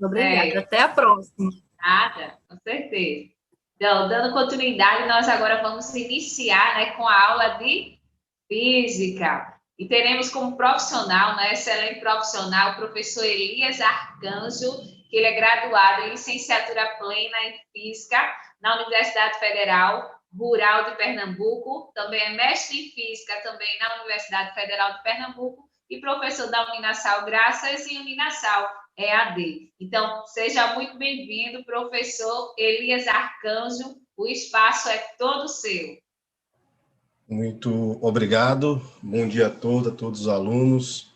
Obrigada. Até a próxima. Nada, com certeza. Então, dando continuidade, nós agora vamos iniciar, né, com a aula de física. E teremos como profissional, né, excelente profissional, o professor Elias Arcanjo, que ele é graduado em licenciatura plena em física na Universidade Federal Rural de Pernambuco, também é mestre em física também na Universidade Federal de Pernambuco e professor da Uninasal Graças e Uninasal EAD. Então, seja muito bem-vindo, professor Elias Arcanjo, o espaço é todo seu. Muito obrigado, bom dia a todos os alunos.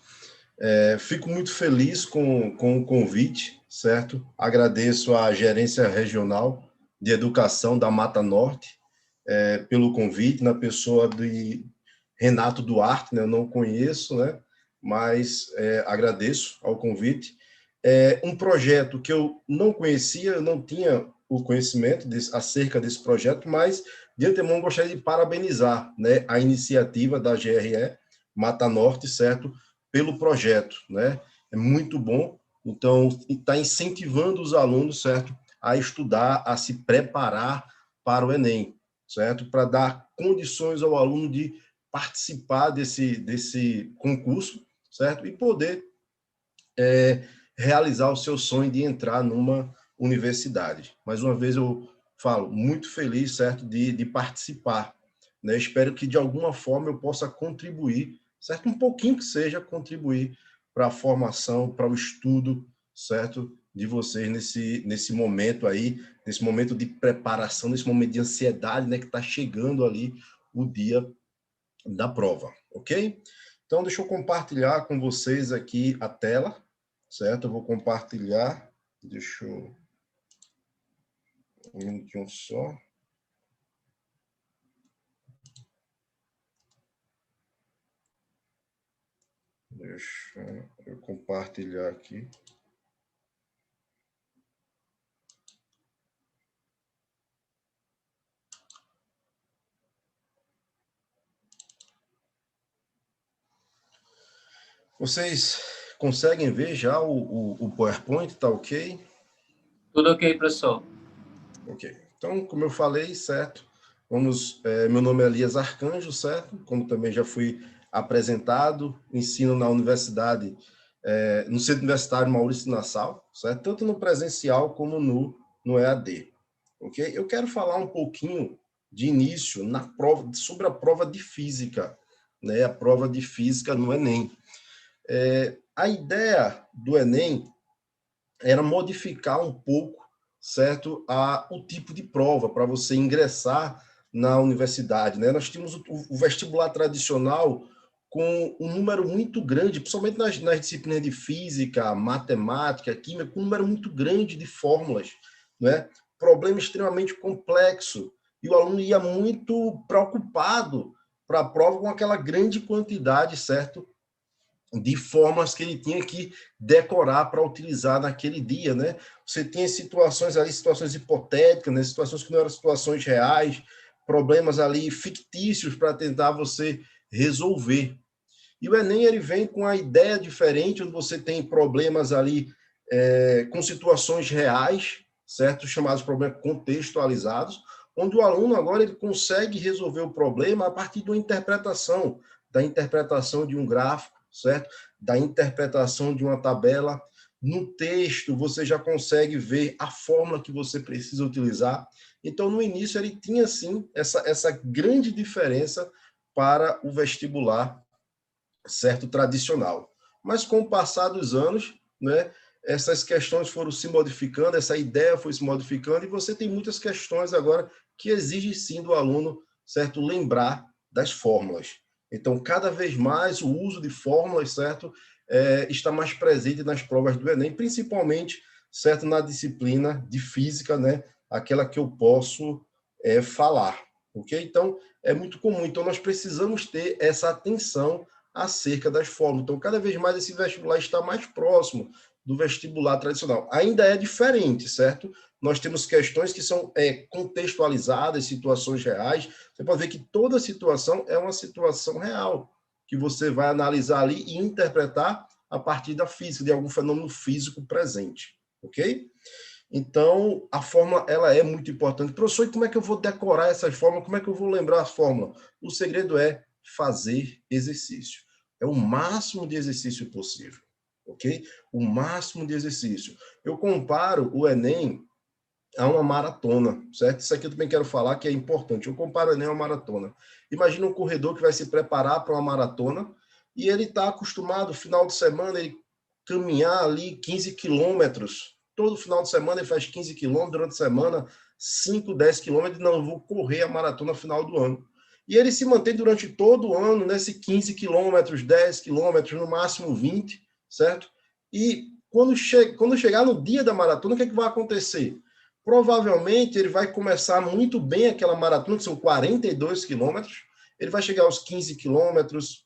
Fico muito feliz com o convite, certo? Agradeço à Gerência Regional de Educação da Mata Norte pelo convite, na pessoa de Renato Duarte, né? Eu não conheço, né? Mas agradeço ao convite. Um projeto que eu não conhecia, eu não tinha o conhecimento acerca desse projeto, mas de antemão gostaria de parabenizar, né, a iniciativa da GRE Mata Norte, certo, pelo projeto, né? É muito bom. Então, está incentivando os alunos, certo, a estudar, a se preparar para o Enem, certo, para dar condições ao aluno de participar desse concurso, certo, e poder realizar o seu sonho de entrar numa universidade. Mais uma vez eu falo, muito feliz, certo, de participar, né? Espero que de alguma forma eu possa contribuir, certo, um pouquinho que seja, contribuir para a formação, para o estudo, certo, de vocês nesse momento aí, nesse momento de preparação, nesse momento de ansiedade, né, que está chegando ali o dia da prova, ok? Então, deixa eu compartilhar com vocês aqui a tela, certo? Eu vou compartilhar, deixa eu... um minutinho só. Deixa eu compartilhar aqui. Vocês conseguem ver já o PowerPoint, tá ok? Tudo ok, professor. Ok. Então, como eu falei, certo? Meu nome é Elias Arcanjo, certo? Como também já fui apresentado, ensino na universidade, no Centro Universitário Maurício Nassau, certo? Tanto no presencial como no EAD, ok? Eu quero falar um pouquinho de início sobre a prova de física, né? A prova de física no Enem. A ideia do Enem era modificar um pouco, certo, o tipo de prova para você ingressar na universidade, né? Nós tínhamos o vestibular tradicional com um número muito grande, principalmente nas disciplinas de física, matemática, química, com um número muito grande de fórmulas, né? Problema extremamente complexo, e o aluno ia muito preocupado para a prova com aquela grande quantidade, certo, de formas que ele tinha que decorar para utilizar naquele dia, né? Você tinha situações ali, situações hipotéticas, né? Situações que não eram situações reais, problemas ali fictícios para tentar você resolver. E o Enem, ele vem com a ideia diferente, onde você tem problemas ali com situações reais, certo? Chamados problemas contextualizados, onde o aluno agora ele consegue resolver o problema a partir de uma interpretação, da interpretação de um gráfico, certo? Da interpretação de uma tabela. No texto, você já consegue ver a fórmula que você precisa utilizar. Então, no início, ele tinha, sim, essa grande diferença para o vestibular, certo, tradicional. Mas, com o passar dos anos, né, essas questões foram se modificando, essa ideia foi se modificando, e você tem muitas questões agora que exigem, sim, do aluno, certo, lembrar das fórmulas. Então, cada vez mais o uso de fórmulas, certo, está mais presente nas provas do Enem, principalmente, certo, na disciplina de física, né, aquela que eu posso falar, ok? Então, é muito comum. Então, nós precisamos ter essa atenção acerca das fórmulas. Então, cada vez mais esse vestibular está mais próximo do vestibular tradicional. Ainda é diferente, certo? Nós temos questões que são contextualizadas, situações reais. Você pode ver que toda situação é uma situação real, que você vai analisar ali e interpretar a partir da física, de algum fenômeno físico presente, ok? Então, a fórmula, ela é muito importante. Professor, e como é que eu vou decorar essas fórmulas? Como é que eu vou lembrar a fórmula? O segredo é fazer exercício. É o máximo de exercício possível, ok? O máximo de exercício. Eu comparo o Enem a uma maratona, certo? Isso aqui eu também quero falar que é importante. Eu comparo o Enem a uma maratona. Imagina um corredor que vai se preparar para uma maratona e ele está acostumado, final de semana, ele caminhar ali 15 quilômetros. Todo final de semana ele faz 15 quilômetros, durante a semana 5, 10 quilômetros, não, eu vou correr a maratona final do ano. E ele se mantém durante todo o ano nesse 15 quilômetros, 10 quilômetros, no máximo 20, certo? E quando chegar no dia da maratona, o que é que vai acontecer? Provavelmente ele vai começar muito bem aquela maratona, que são 42 quilômetros, ele vai chegar aos 15 quilômetros,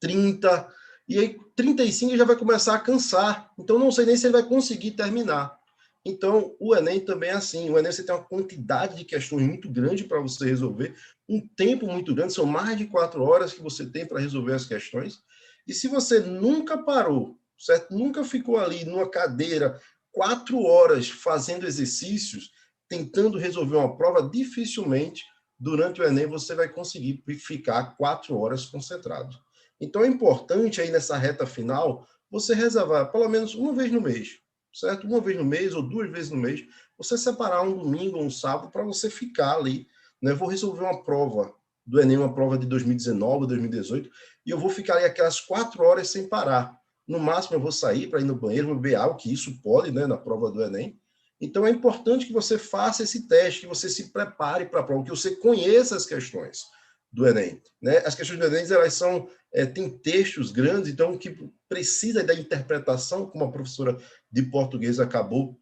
30, e aí 35 já vai começar a cansar. Então não sei nem se ele vai conseguir terminar. Então o Enem também é assim, o Enem você tem uma quantidade de questões muito grande para você resolver, um tempo muito grande, são mais de 4 horas que você tem para resolver as questões, e se você nunca parou, certo? Nunca ficou ali numa cadeira 4 horas fazendo exercícios, tentando resolver uma prova, dificilmente durante o Enem você vai conseguir ficar 4 horas concentrado. Então é importante aí nessa reta final você reservar pelo menos uma vez no mês, certo? Uma vez no mês ou 2 vezes no mês, você separar um domingo ou um sábado para você ficar ali, né? Vou resolver uma prova do Enem, uma prova de 2019, 2018, e eu vou ficar ali aquelas 4 horas sem parar. No máximo eu vou sair para ir no banheiro, beber água, que isso pode, né, na prova do Enem. Então é importante que você faça esse teste, que você se prepare para a prova, que você conheça as questões do Enem, né? As questões do Enem, elas são, tem textos grandes, então que precisa da interpretação, como a professora de português acabou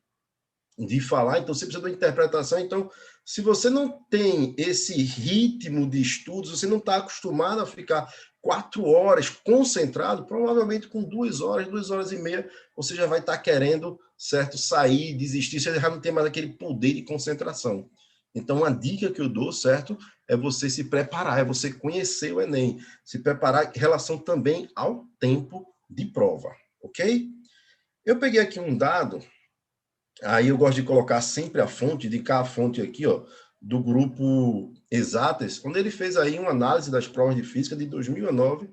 de falar, então você precisa de uma interpretação. Então, se você não tem esse ritmo de estudos, você não está acostumado a ficar 4 horas concentrado, provavelmente com 2 horas, 2 horas e meia, você já vai estar querendo, certo, sair, desistir, você já não tem mais aquele poder de concentração. Então, uma dica que eu dou, certo, é você se preparar, é você conhecer o Enem, se preparar em relação também ao tempo de prova, ok? Eu peguei aqui um dado. Aí eu gosto de colocar sempre a fonte, indicar a fonte aqui, ó, do grupo Exatas, onde ele fez aí uma análise das provas de física de 2009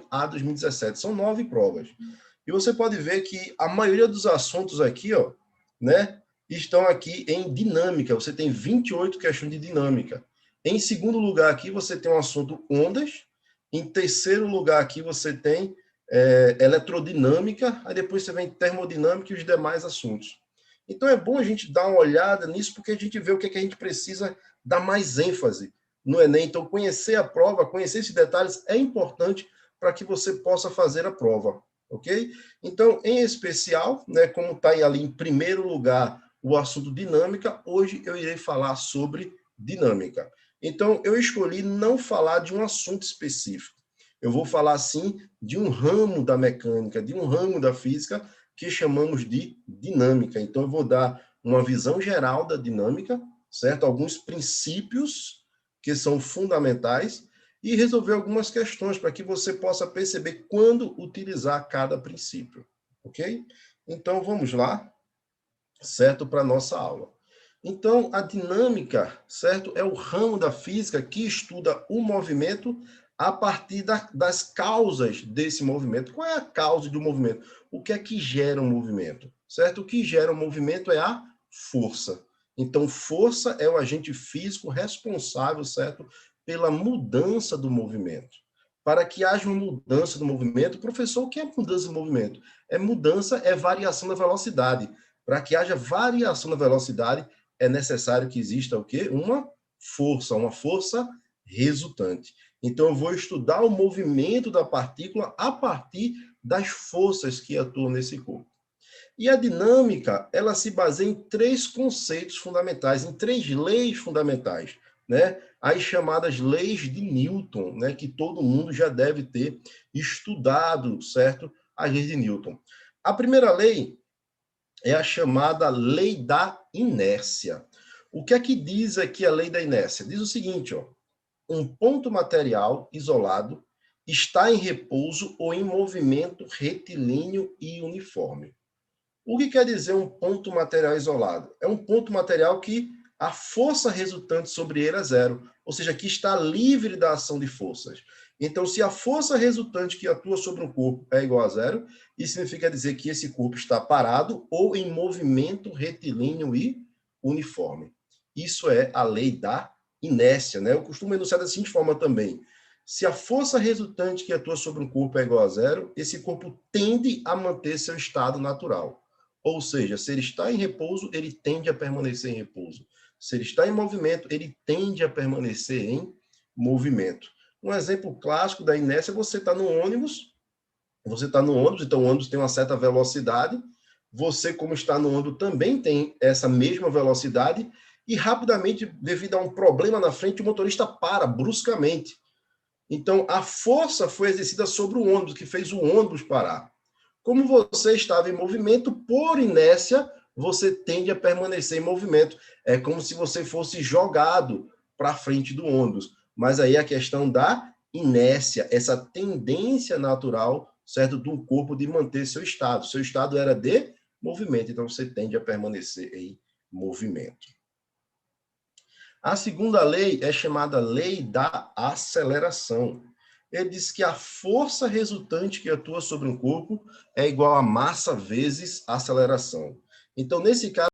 a 2017. São 9 provas. E você pode ver que a maioria dos assuntos aqui, ó, né, estão aqui em dinâmica. Você tem 28 questões de dinâmica. Em segundo lugar aqui, você tem um assunto ondas. Em terceiro lugar aqui, você tem eletrodinâmica, aí depois você vem termodinâmica e os demais assuntos. Então é bom a gente dar uma olhada nisso, porque a gente vê o que é que a gente precisa dar mais ênfase no Enem. Então conhecer a prova, conhecer esses detalhes é importante para que você possa fazer a prova, ok? Então, em especial, né, como está ali em primeiro lugar o assunto dinâmica, hoje eu irei falar sobre dinâmica. Então, eu escolhi não falar de um assunto específico. Eu vou falar, sim, de um ramo da mecânica, de um ramo da física, que chamamos de dinâmica. Então, eu vou dar uma visão geral da dinâmica, certo? Alguns princípios que são fundamentais e resolver algumas questões para que você possa perceber quando utilizar cada princípio, ok? Então, vamos lá, certo? Para a nossa aula. Então, a dinâmica, certo? É o ramo da física que estuda o movimento a partir das causas desse movimento. Qual é a causa do movimento? O que é que gera um movimento? Certo? O que gera um movimento é a força. Então, força é o agente físico responsável, certo? Pela mudança do movimento. Para que haja uma mudança do movimento, professor, o que é mudança do movimento? É variação da velocidade. Para que haja variação da velocidade, é necessário que exista o quê? Uma força resultante. Então, eu vou estudar o movimento da partícula a partir das forças que atuam nesse corpo. E a dinâmica, ela se baseia em 3 conceitos fundamentais, em 3 leis fundamentais, né? As chamadas leis de Newton, né? Que todo mundo já deve ter estudado, certo? As leis de Newton. A primeira lei é a chamada lei da inércia. O que é que diz aqui a lei da inércia? Diz o seguinte, ó. Um ponto material isolado está em repouso ou em movimento retilíneo e uniforme. O que quer dizer um ponto material isolado? É um ponto material que a força resultante sobre ele é zero, ou seja, que está livre da ação de forças. Então, se a força resultante que atua sobre um corpo é igual a zero, isso significa dizer que esse corpo está parado ou em movimento retilíneo e uniforme. Isso é a lei da inércia, né? Eu costumo enunciar da seguinte forma também. Se a força resultante que atua sobre um corpo é igual a zero, esse corpo tende a manter seu estado natural. Ou seja, se ele está em repouso, ele tende a permanecer em repouso. Se ele está em movimento, ele tende a permanecer em movimento. Um exemplo clássico da inércia é você está no ônibus, então o ônibus tem uma certa velocidade, você, como está no ônibus, também tem essa mesma velocidade, e rapidamente, devido a um problema na frente, o motorista para bruscamente. Então, a força foi exercida sobre o ônibus, que fez o ônibus parar. Como você estava em movimento, por inércia, você tende a permanecer em movimento. É como se você fosse jogado para frente do ônibus. Mas aí a questão da inércia, essa tendência natural, certo, do corpo de manter seu estado. Seu estado era de movimento, então você tende a permanecer em movimento. A segunda lei é chamada lei da aceleração. Ele diz que a força resultante que atua sobre um corpo é igual a massa vezes aceleração. Então, nesse caso,